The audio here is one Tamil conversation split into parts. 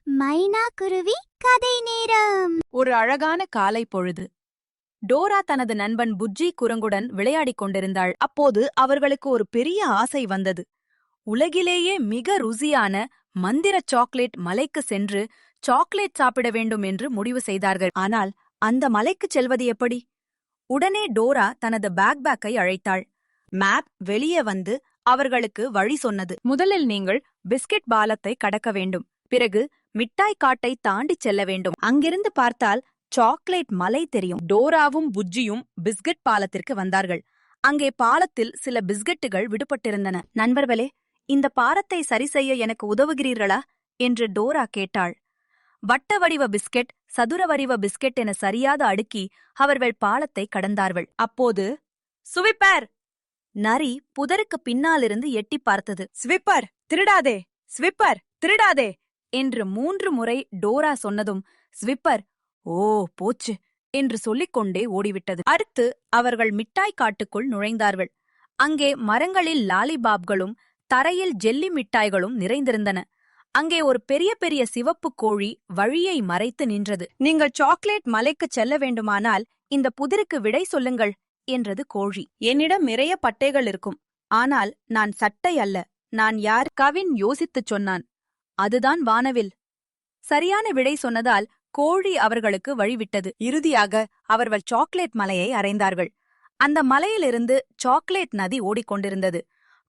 மைனா குருவி கதை நேரம். ஒரு அழகான காலை பொழுது. டோரா தனது நண்பன் புஜ்ஜி குரங்குடன் விளையாடிக் கொண்டிருந்தாள். அப்போது அவர்களுக்கு ஒரு பெரிய ஆசை வந்தது. உலகிலேயே மிக ருசியான மந்திர சாக்லேட் மலைக்கு சென்று சாக்லேட் சாப்பிட வேண்டும் என்று முடிவு செய்தார்கள். ஆனால் அந்த மலைக்குச் செல்வது எப்படி? உடனே டோரா தனது பேக்கை அழைத்தாள். மேப் வெளியே வந்து அவர்களுக்கு வழி சொன்னது. முதலில் நீங்கள் பிஸ்கட் பாலத்தை கடக்க வேண்டும். பிறகு மிட்டாய் காட்டை தாண்டிச் செல்ல வேண்டும். அங்கிருந்து பார்த்தால் சாக்லேட் மலை தெரியும். டோராவும் புஜ்ஜியும் பிஸ்கட் பாலத்திற்கு வந்தார்கள். அங்கே பாலத்தில் சில பிஸ்கட்டுகள் விடுபட்டிருந்தன. நண்பர்களே, இந்த பாலத்தை சரி செய்ய எனக்கு உதவுகிறீர்களா என்று டோரா கேட்டாள். வட்ட வடிவ பிஸ்கெட், சதுர வடிவ பிஸ்கெட் என சரியாக அடுக்கி அவர்கள் பாலத்தை கடந்தார்கள். அப்போது சுவிப்பர்! நரி புதருக்கு பின்னாலிருந்து எட்டி பார்த்தது. ஸ்விப்பர் திருடாதே, ஸ்விப்பர் திருடாதே என்று 3 முறை டோரா சொன்னதும் ஸ்விப்பர் ஓ போச்சு என்று சொல்லிக்கொண்டே ஓடிவிட்டது. அடுத்து அவர்கள் மிட்டாய் காட்டுக்குள் நுழைந்தார்கள். அங்கே மரங்களில் லாலிபாப்களும் தரையில் ஜெல்லி மிட்டாய்களும் நிறைந்திருந்தன. அங்கே ஒரு பெரிய பெரிய சிவப்பு கோழி வழியை மறைத்து நின்றது. நீங்கள் சாக்லேட் மலைக்குச் செல்ல வேண்டுமானால் இந்த புதிருக்கு விடை சொல்லுங்கள் என்றது கோழி. என்னிடம் நிறைய பட்டைகள் இருக்கும், ஆனால் நான் சட்டை அல்ல. நான் யார்? கவின் யோசித்துச் சொன்னான். அதுதான் வானவில். சரியான விடை சொன்னதால் கோழி அவர்களுக்கு வழிவிட்டது. இறுதியாக அவர்கள் சாக்லேட் மலையை அடைந்தார்கள். அந்த மலையிலிருந்து சாக்லேட் நதி ஓடிக்கொண்டிருந்தது.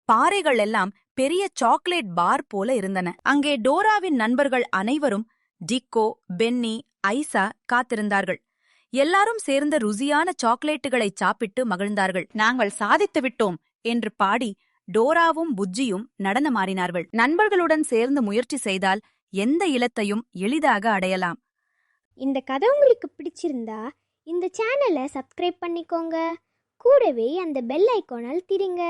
பாறைகள் எல்லாம் பெரிய சாக்லேட் பார் போல இருந்தன. அங்கே டோராவின் நண்பர்கள் அனைவரும் டிக்கோ, பென்னி, ஐசா காத்திருந்தார்கள். எல்லாரும் சேர்ந்த ருசியான சாக்லேட்டுகளை சாப்பிட்டு மகிழ்ந்தார்கள். நாங்கள் சாதித்து விட்டோம் என்று பாடி டோராவும் புஜ்ஜியும் நடனமாடினார்கள். நண்பர்களுடன் சேர்ந்து முயற்சி செய்தால் எந்த இலத்தையும் எளிதாக அடையலாம். இந்த கதை உங்களுக்கு பிடிச்சிருந்தா இந்த சேனலை சப்ஸ்கிரைப் பண்ணிக்கோங்க. கூடவே அந்த பெல் ஐகானை அழுத்திடுங்க.